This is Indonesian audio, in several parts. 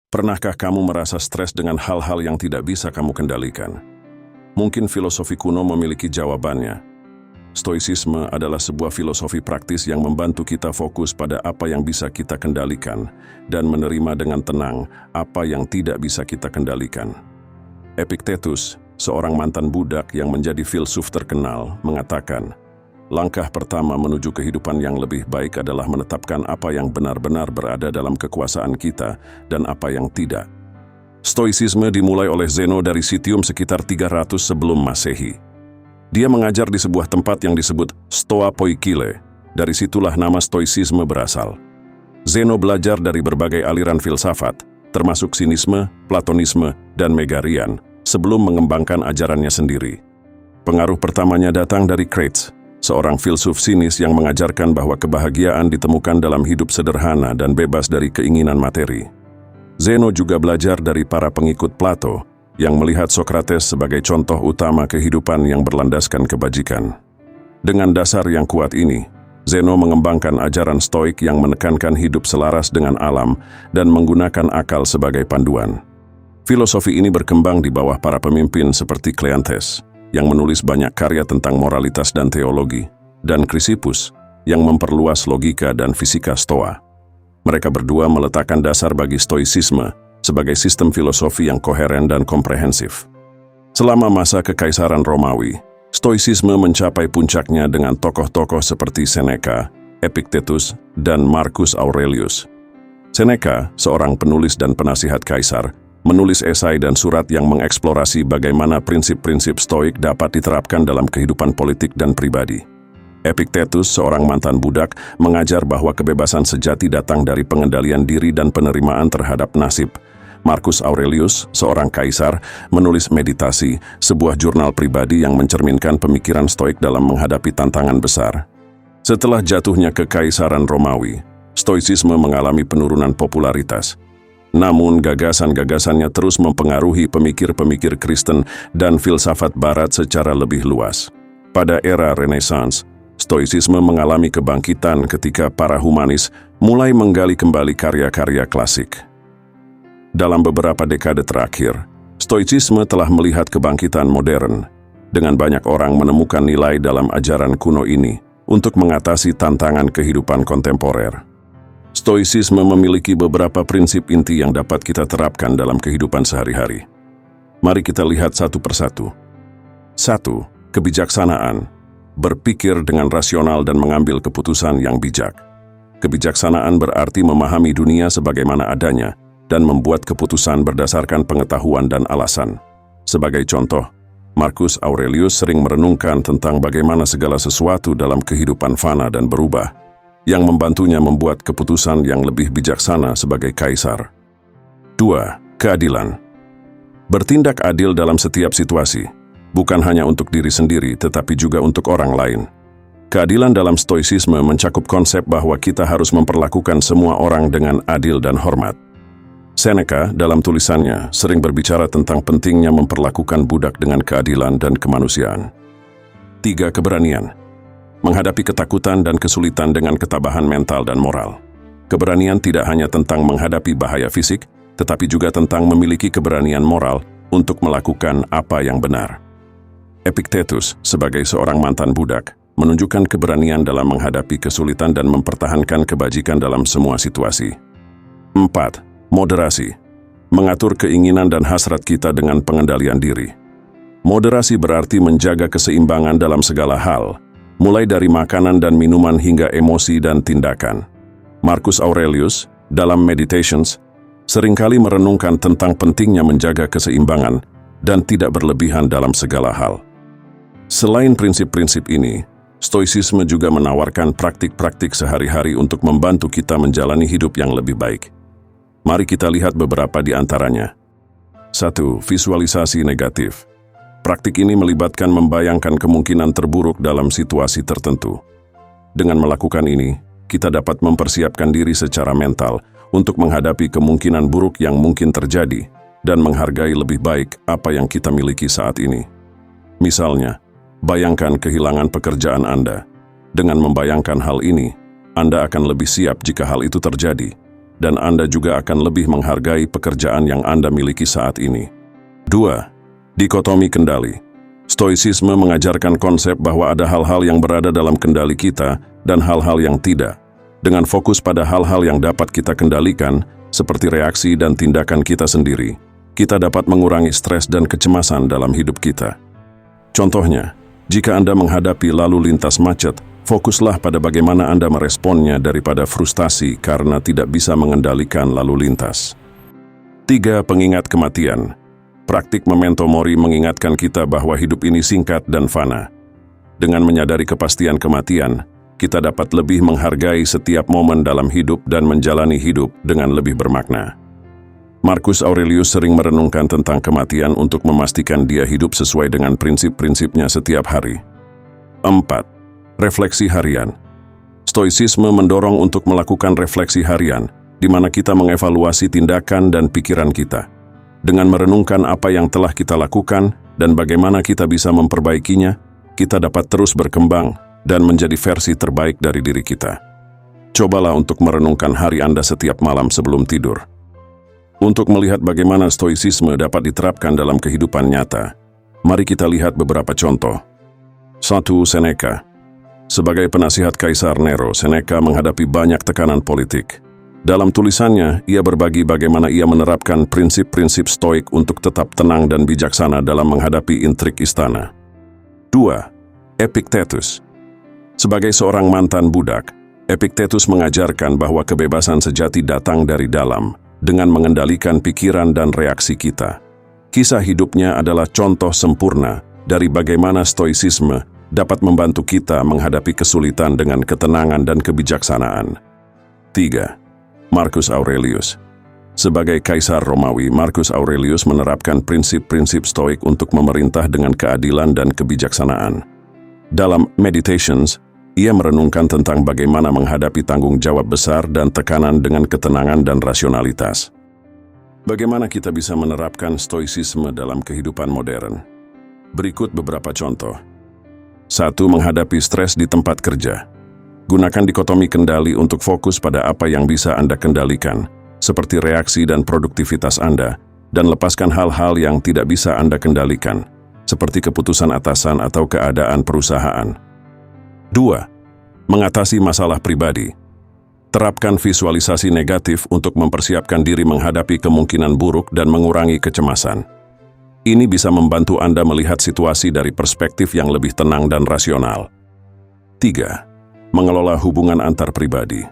Pernahkah kamu merasa stres dengan hal-hal yang tidak bisa kamu kendalikan? Mungkin filosofi kuno memiliki jawabannya. Stoicisme adalah sebuah filosofi praktis yang membantu kita fokus pada apa yang bisa kita kendalikan dan menerima dengan tenang apa yang tidak bisa kita kendalikan. Epictetus, seorang mantan budak yang menjadi filsuf terkenal, mengatakan, langkah pertama menuju kehidupan yang lebih baik adalah menetapkan apa yang benar-benar berada dalam kekuasaan kita dan apa yang tidak. Stoicisme dimulai oleh Zeno dari Citium sekitar 300 sebelum Masehi. Dia mengajar di sebuah tempat yang disebut Stoa Poikile. Dari situlah nama Stoicisme berasal. Zeno belajar dari berbagai aliran filsafat, termasuk sinisme, platonisme, dan megarian, sebelum mengembangkan ajarannya sendiri. Pengaruh pertamanya datang dari Crates, seorang filsuf sinis yang mengajarkan bahwa kebahagiaan ditemukan dalam hidup sederhana dan bebas dari keinginan materi. Zeno juga belajar dari para pengikut Plato, yang melihat Sokrates sebagai contoh utama kehidupan yang berlandaskan kebajikan. Dengan dasar yang kuat ini, Zeno mengembangkan ajaran Stoik yang menekankan hidup selaras dengan alam dan menggunakan akal sebagai panduan. Filosofi ini berkembang di bawah para pemimpin seperti Cleanthes, yang menulis banyak karya tentang moralitas dan teologi, dan Chrysippus, yang memperluas logika dan fisika Stoa. Mereka berdua meletakkan dasar bagi Stoicisme sebagai sistem filosofi yang koheren dan komprehensif. Selama masa Kekaisaran Romawi, Stoicisme mencapai puncaknya dengan tokoh-tokoh seperti Seneca, Epictetus, dan Marcus Aurelius. Seneca, seorang penulis dan penasihat kaisar, menulis esai dan surat yang mengeksplorasi bagaimana prinsip-prinsip Stoik dapat diterapkan dalam kehidupan politik dan pribadi. Epictetus, seorang mantan budak, mengajar bahwa kebebasan sejati datang dari pengendalian diri dan penerimaan terhadap nasib. Marcus Aurelius, seorang kaisar, menulis Meditasi, sebuah jurnal pribadi yang mencerminkan pemikiran Stoik dalam menghadapi tantangan besar. Setelah jatuhnya Kekaisaran Romawi, Stoicisme mengalami penurunan popularitas. Namun gagasan-gagasannya terus mempengaruhi pemikir-pemikir Kristen dan filsafat Barat secara lebih luas. Pada era Renaissance, Stoicisme mengalami kebangkitan ketika para humanis mulai menggali kembali karya-karya klasik. Dalam beberapa dekade terakhir, Stoicisme telah melihat kebangkitan modern, dengan banyak orang menemukan nilai dalam ajaran kuno ini untuk mengatasi tantangan kehidupan kontemporer. Stoicisme memiliki beberapa prinsip inti yang dapat kita terapkan dalam kehidupan sehari-hari. Mari kita lihat satu persatu. 1. Kebijaksanaan. Berpikir dengan rasional dan mengambil keputusan yang bijak. Kebijaksanaan berarti memahami dunia sebagaimana adanya dan membuat keputusan berdasarkan pengetahuan dan alasan. Sebagai contoh, Marcus Aurelius sering merenungkan tentang bagaimana segala sesuatu dalam kehidupan fana dan berubah, yang membantunya membuat keputusan yang lebih bijaksana sebagai kaisar. 2. Keadilan. Bertindak adil dalam setiap situasi, bukan hanya untuk diri sendiri tetapi juga untuk orang lain. Keadilan dalam Stoicisme mencakup konsep bahwa kita harus memperlakukan semua orang dengan adil dan hormat. Seneca dalam tulisannya sering berbicara tentang pentingnya memperlakukan budak dengan keadilan dan kemanusiaan. 3. Keberanian. Menghadapi ketakutan dan kesulitan dengan ketabahan mental dan moral. Keberanian tidak hanya tentang menghadapi bahaya fisik, tetapi juga tentang memiliki keberanian moral untuk melakukan apa yang benar. Epictetus, sebagai seorang mantan budak, menunjukkan keberanian dalam menghadapi kesulitan dan mempertahankan kebajikan dalam semua situasi. 4. Moderasi. Mengatur keinginan dan hasrat kita dengan pengendalian diri. Moderasi berarti menjaga keseimbangan dalam segala hal, mulai dari makanan dan minuman hingga emosi dan tindakan. Marcus Aurelius, dalam Meditations, seringkali merenungkan tentang pentingnya menjaga keseimbangan dan tidak berlebihan dalam segala hal. Selain prinsip-prinsip ini, Stoicisme juga menawarkan praktik-praktik sehari-hari untuk membantu kita menjalani hidup yang lebih baik. Mari kita lihat beberapa di antaranya. 1. Visualisasi negatif. Praktik ini melibatkan membayangkan kemungkinan terburuk dalam situasi tertentu. Dengan melakukan ini, kita dapat mempersiapkan diri secara mental untuk menghadapi kemungkinan buruk yang mungkin terjadi dan menghargai lebih baik apa yang kita miliki saat ini. Misalnya, bayangkan kehilangan pekerjaan Anda. Dengan membayangkan hal ini, Anda akan lebih siap jika hal itu terjadi dan Anda juga akan lebih menghargai pekerjaan yang Anda miliki saat ini. 2. Dikotomi kendali. Stoicisme mengajarkan konsep bahwa ada hal-hal yang berada dalam kendali kita dan hal-hal yang tidak. Dengan fokus pada hal-hal yang dapat kita kendalikan, seperti reaksi dan tindakan kita sendiri, kita dapat mengurangi stres dan kecemasan dalam hidup kita. Contohnya, jika Anda menghadapi lalu lintas macet, fokuslah pada bagaimana Anda meresponnya daripada frustasi karena tidak bisa mengendalikan lalu lintas. 3. Pengingat kematian. Praktik memento mori mengingatkan kita bahwa hidup ini singkat dan fana. Dengan menyadari kepastian kematian, kita dapat lebih menghargai setiap momen dalam hidup dan menjalani hidup dengan lebih bermakna. Marcus Aurelius sering merenungkan tentang kematian untuk memastikan dia hidup sesuai dengan prinsip-prinsipnya setiap hari. 4. Refleksi harian. Stoicisme mendorong untuk melakukan refleksi harian, di mana kita mengevaluasi tindakan dan pikiran kita. Dengan merenungkan apa yang telah kita lakukan dan bagaimana kita bisa memperbaikinya, kita dapat terus berkembang dan menjadi versi terbaik dari diri kita. Cobalah untuk merenungkan hari Anda setiap malam sebelum tidur. Untuk melihat bagaimana stoicisme dapat diterapkan dalam kehidupan nyata, mari kita lihat beberapa contoh. 1. Seneca. Sebagai penasihat Kaisar Nero, Seneca menghadapi banyak tekanan politik. Dalam tulisannya, ia berbagi bagaimana ia menerapkan prinsip-prinsip stoik untuk tetap tenang dan bijaksana dalam menghadapi intrik istana. 2. Epictetus. Sebagai seorang mantan budak, Epictetus mengajarkan bahwa kebebasan sejati datang dari dalam, dengan mengendalikan pikiran dan reaksi kita. Kisah hidupnya adalah contoh sempurna dari bagaimana stoicisme dapat membantu kita menghadapi kesulitan dengan ketenangan dan kebijaksanaan. 3. Marcus Aurelius. Sebagai Kaisar Romawi, Marcus Aurelius menerapkan prinsip-prinsip stoik untuk memerintah dengan keadilan dan kebijaksanaan. Dalam Meditations, ia merenungkan tentang bagaimana menghadapi tanggung jawab besar dan tekanan dengan ketenangan dan rasionalitas. Bagaimana kita bisa menerapkan stoicisme dalam kehidupan modern? Berikut beberapa contoh. 1. Menghadapi stres di tempat kerja. Gunakan dikotomi kendali untuk fokus pada apa yang bisa Anda kendalikan, seperti reaksi dan produktivitas Anda, dan lepaskan hal-hal yang tidak bisa Anda kendalikan, seperti keputusan atasan atau keadaan perusahaan. 2. Mengatasi masalah pribadi. Terapkan visualisasi negatif untuk mempersiapkan diri menghadapi kemungkinan buruk dan mengurangi kecemasan. Ini bisa membantu Anda melihat situasi dari perspektif yang lebih tenang dan rasional. 3. Mengelola hubungan antar pribadi.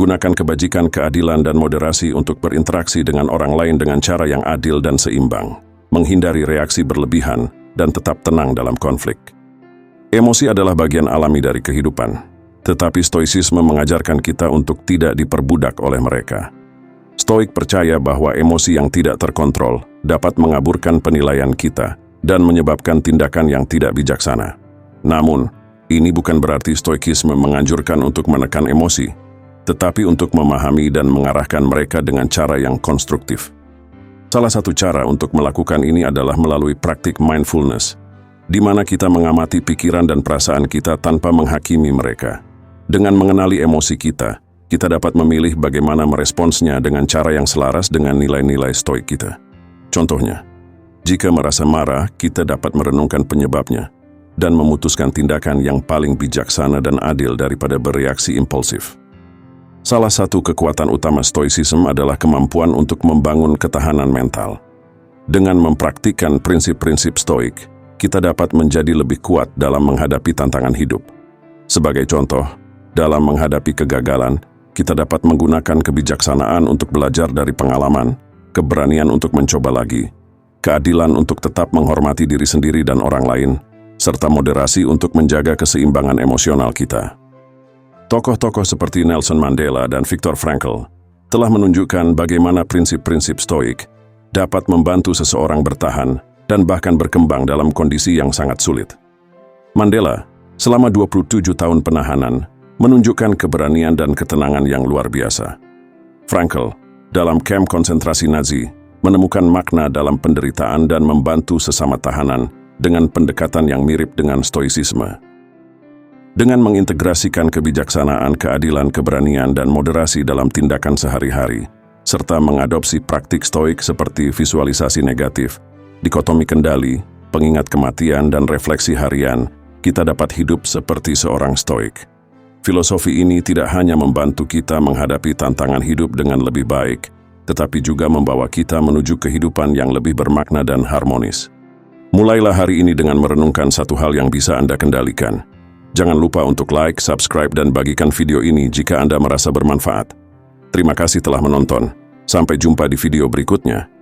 Gunakan kebajikan, keadilan, dan moderasi untuk berinteraksi dengan orang lain dengan cara yang adil dan seimbang. Menghindari reaksi berlebihan dan tetap tenang dalam konflik. Emosi adalah bagian alami dari kehidupan, tetapi stoicisme mengajarkan kita untuk tidak diperbudak oleh mereka. Stoik percaya bahwa emosi yang tidak terkontrol dapat mengaburkan penilaian kita dan menyebabkan tindakan yang tidak bijaksana. Namun, ini bukan berarti stoikisme menganjurkan untuk menekan emosi, tetapi untuk memahami dan mengarahkan mereka dengan cara yang konstruktif. Salah satu cara untuk melakukan ini adalah melalui praktik mindfulness, di mana kita mengamati pikiran dan perasaan kita tanpa menghakimi mereka. Dengan mengenali emosi kita, kita dapat memilih bagaimana meresponsnya dengan cara yang selaras dengan nilai-nilai stoik kita. Contohnya, jika merasa marah, kita dapat merenungkan penyebabnya dan memutuskan tindakan yang paling bijaksana dan adil daripada bereaksi impulsif. Salah satu kekuatan utama stoicism adalah kemampuan untuk membangun ketahanan mental. Dengan mempraktikkan prinsip-prinsip stoik, kita dapat menjadi lebih kuat dalam menghadapi tantangan hidup. Sebagai contoh, dalam menghadapi kegagalan, kita dapat menggunakan kebijaksanaan untuk belajar dari pengalaman, keberanian untuk mencoba lagi, keadilan untuk tetap menghormati diri sendiri dan orang lain, serta moderasi untuk menjaga keseimbangan emosional kita. Tokoh-tokoh seperti Nelson Mandela dan Viktor Frankl telah menunjukkan bagaimana prinsip-prinsip stoik dapat membantu seseorang bertahan dan bahkan berkembang dalam kondisi yang sangat sulit. Mandela, selama 27 tahun penahanan, menunjukkan keberanian dan ketenangan yang luar biasa. Frankl, dalam kamp konsentrasi Nazi, menemukan makna dalam penderitaan dan membantu sesama tahanan dengan pendekatan yang mirip dengan stoicisme. Dengan mengintegrasikan kebijaksanaan, keadilan, keberanian, dan moderasi dalam tindakan sehari-hari, serta mengadopsi praktik stoik seperti visualisasi negatif, dikotomi kendali, pengingat kematian, dan refleksi harian, kita dapat hidup seperti seorang stoik. Filosofi ini tidak hanya membantu kita menghadapi tantangan hidup dengan lebih baik, tetapi juga membawa kita menuju kehidupan yang lebih bermakna dan harmonis. Mulailah hari ini dengan merenungkan satu hal yang bisa Anda kendalikan. Jangan lupa untuk like, subscribe, dan bagikan video ini jika Anda merasa bermanfaat. Terima kasih telah menonton. Sampai jumpa di video berikutnya.